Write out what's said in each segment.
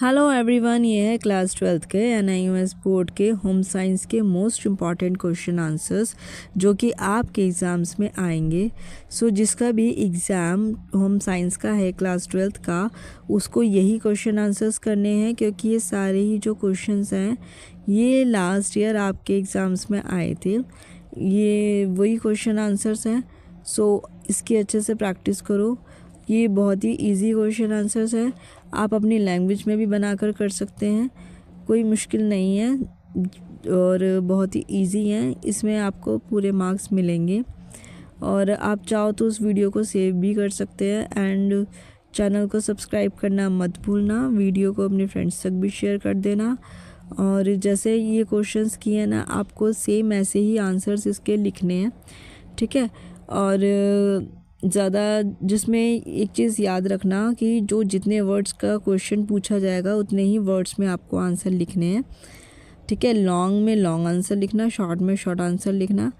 Hello everyone, ये है class 12th के NIOS बोर्ड के होम साइंस के मोस्ट इम्पॉर्टेंट क्वेश्चन आंसर्स जो कि आपके एग्ज़ाम्स में आएंगे। जिसका भी एग्ज़ाम होम साइंस का है क्लास 12th का, उसको यही क्वेश्चन आंसर्स करने हैं, क्योंकि ये सारे ही जो क्वेश्चंस हैं ये लास्ट ईयर आपके एग्ज़ाम्स में आए थे। ये वही क्वेश्चन आंसर्स हैं। इसकी अच्छे से प्रैक्टिस करो। ये बहुत ही इजी क्वेश्चन आंसर्स है, आप अपनी लैंग्वेज में भी बनाकर कर सकते हैं, कोई मुश्किल नहीं है और बहुत ही इजी है। इसमें आपको पूरे मार्क्स मिलेंगे और आप चाहो तो उस वीडियो को सेव भी कर सकते हैं। एंड चैनल को सब्सक्राइब करना मत भूलना, वीडियो को अपने फ्रेंड्स तक भी शेयर कर देना। और जैसे ये क्वेश्चंस किए ना, आपको सेम ऐसे ही आंसर्स इसके लिखने हैं, ठीक है। और ज़्यादा जिसमें एक चीज़ याद रखना कि जो जितने वर्ड्स का क्वेश्चन पूछा जाएगा उतने ही वर्ड्स में आपको आंसर लिखने हैं, ठीक है। लॉन्ग में लॉन्ग आंसर लिखना, शॉर्ट में शॉर्ट आंसर लिखना।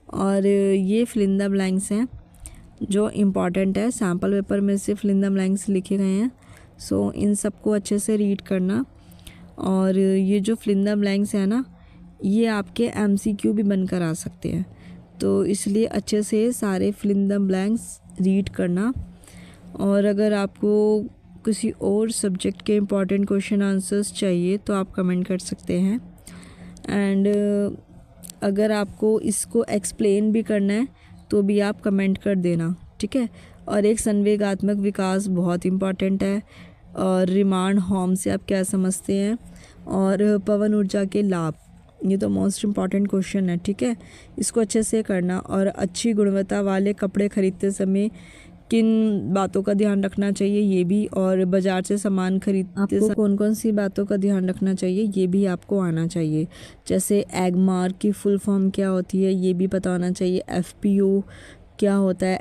और ये फिल इन द ब्लैंक्स हैं जो इम्पॉर्टेंट है, सैम्पल पेपर में से फिल इन द ब्लैंक्स लिखे गए हैं। इन सबको अच्छे से रीड करना। और ये जो फिल इन द ब्लैंक्स है ना, ये आपके MCQ भी बनकर आ सकते हैं, तो इसलिए अच्छे से सारे fill in the blanks read करना। और अगर आपको किसी और सब्जेक्ट के इम्पॉर्टेंट क्वेश्चन आंसर्स चाहिए तो आप कमेंट कर सकते हैं। एंड अगर आपको इसको एक्सप्लेन भी करना है तो भी आप कमेंट कर देना, ठीक है। और एक संवेगात्मक विकास बहुत इम्पॉर्टेंट है। और रिमांड होम से आप क्या समझते हैं, और पवन ऊर्जा के लाभ, ये तो मोस्ट इम्पॉर्टेंट क्वेश्चन है, ठीक है। इसको अच्छे से करना। और अच्छी गुणवत्ता वाले कपड़े खरीदते समय किन बातों का ध्यान रखना चाहिए ये भी, और बाज़ार से सामान खरीदते समय कौन कौन सी बातों का ध्यान रखना चाहिए ये भी आपको आना चाहिए। जैसे एग मार्क की फुल फॉर्म क्या होती है ये भी पता होना चाहिए, FPO क्या होता है,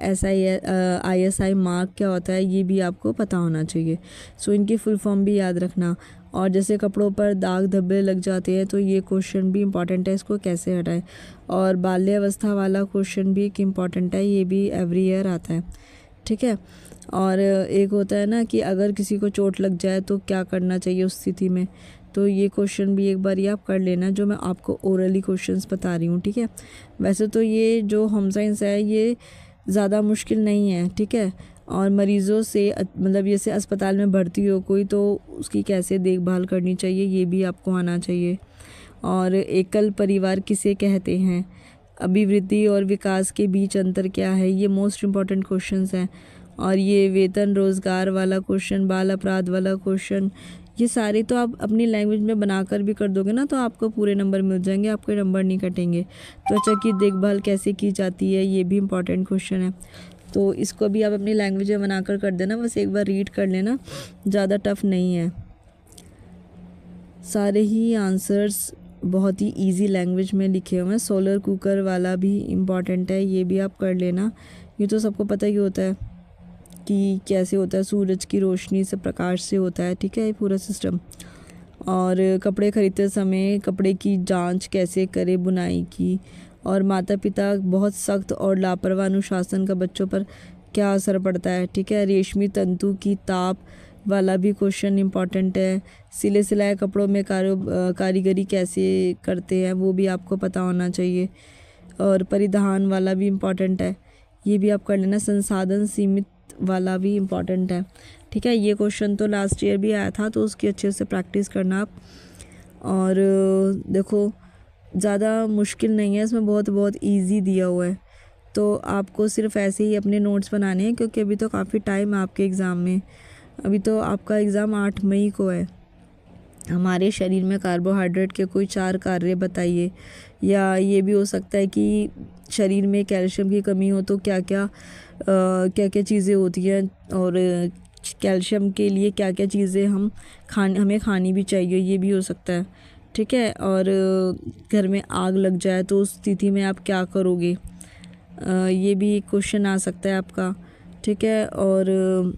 ISI मार्क क्या होता है ये भी आपको पता होना चाहिए। इनकी फुल फॉर्म भी याद रखना। और जैसे कपड़ों पर दाग धब्बे लग जाते हैं तो ये क्वेश्चन भी इम्पॉर्टेंट है, इसको कैसे हटाएं। और बाल्यावस्था वाला क्वेश्चन भी एक इम्पॉर्टेंट है, ये भी एवरी ईयर आता है, ठीक है। और एक होता है ना कि अगर किसी को चोट लग जाए तो क्या करना चाहिए उस स्थिति में, तो ये क्वेश्चन भी एक बार आप कर लेना, जो मैं आपको ओरली क्वेश्चंस बता रही हूँ, ठीक है। वैसे तो ये जो होम साइंस है ये ज़्यादा मुश्किल नहीं है, ठीक है। और मरीज़ों से मतलब जैसे अस्पताल में भर्ती हो कोई तो उसकी कैसे देखभाल करनी चाहिए ये भी आपको आना चाहिए। और एकल परिवार किसे कहते हैं, अभिवृद्धि और विकास के बीच अंतर क्या है, ये मोस्ट इम्पॉर्टेंट क्वेश्चंस हैं। और ये वेतन रोज़गार वाला क्वेश्चन, बाल अपराध वाला क्वेश्चन, ये सारे तो आप अपनी लैंग्वेज में बनाकर भी कर दोगे ना तो आपको पूरे नंबर मिल जाएंगे, आपके नंबर नहीं कटेंगे। त्वचा की देखभाल कैसे की जाती है ये भी इम्पॉर्टेंट क्वेश्चन है, तो इसको भी आप अपनी लैंग्वेज में बनाकर कर देना, बस एक बार रीड कर लेना, ज़्यादा टफ नहीं है। सारे ही आंसर्स बहुत ही इजी लैंग्वेज में लिखे हुए हैं। सोलर कुकर वाला भी इम्पॉर्टेंट है, ये भी आप कर लेना। ये तो सबको पता ही होता है कि कैसे होता है, सूरज की रोशनी से, प्रकाश से होता है, ठीक है, ये पूरा सिस्टम। और कपड़े खरीदते समय कपड़े की जांच कैसे करें, बुनाई की। और माता पिता बहुत सख्त और लापरवाह अनुशासन का बच्चों पर क्या असर पड़ता है, ठीक है। रेशमी तंतु की ताप वाला भी क्वेश्चन इम्पॉर्टेंट है। सिले सिलाए कपड़ों में कारीगरी कैसे करते हैं वो भी आपको पता होना चाहिए। और परिधान वाला भी इम्पॉर्टेंट है, ये भी आप कर लेना। संसाधन सीमित वाला भी इम्पॉर्टेंट है, ठीक है। ये क्वेश्चन तो लास्ट ईयर भी आया था, तो उसकी अच्छे से प्रैक्टिस करना आप। और देखो ज़्यादा मुश्किल नहीं है, इसमें बहुत बहुत इजी दिया हुआ है, तो आपको सिर्फ ऐसे ही अपने नोट्स बनाने हैं, क्योंकि अभी तो काफ़ी टाइम है आपके एग्ज़ाम में। अभी तो आपका एग्ज़ाम 8 मई को है। हमारे शरीर में कार्बोहाइड्रेट के कोई 4 कार्य बताइए, या ये भी हो सकता है कि शरीर में कैल्शियम की कमी हो तो क्या क्या चीज़ें होती हैं, और कैल्शियम के लिए क्या क्या चीज़ें हमें खानी भी चाहिए, ये भी हो सकता है, ठीक है। और घर में आग लग जाए तो उस स्थिति में आप क्या करोगे, ये भी एक क्वेश्चन आ सकता है आपका, ठीक है। और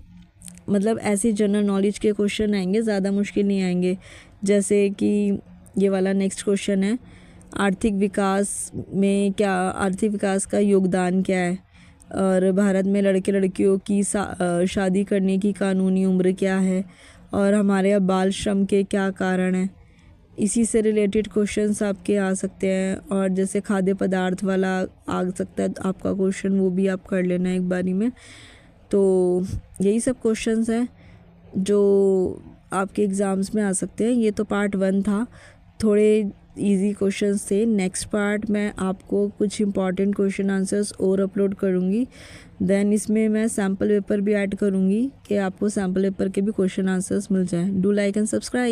मतलब ऐसे जनरल नॉलेज के क्वेश्चन आएंगे, ज़्यादा मुश्किल नहीं आएंगे। जैसे कि ये वाला नेक्स्ट क्वेश्चन है, आर्थिक विकास का योगदान क्या है, और भारत में लड़के लड़कियों की शादी करने की कानूनी उम्र क्या है, और हमारे यहाँ बाल श्रम के क्या कारण हैं, इसी से रिलेटेड क्वेश्चंस आपके आ सकते हैं। और जैसे खाद्य पदार्थ वाला आ सकता है आपका क्वेश्चन, वो भी आप कर लेना एक बारी में। तो यही सब क्वेश्चंस हैं जो आपके एग्ज़ाम्स में आ सकते हैं। ये तो पार्ट 1 था, थोड़े इजी क्वेश्चंस थे। नेक्स्ट पार्ट मैं आपको कुछ इंपॉर्टेंट क्वेश्चन आंसर्स और अपलोड करूँगी। देन इसमें मैं सैम्पल पेपर भी ऐड करूँगी कि आपको सैम्पल पेपर के भी क्वेश्चन आंसर्स मिल जाएँ। Do like and subscribe.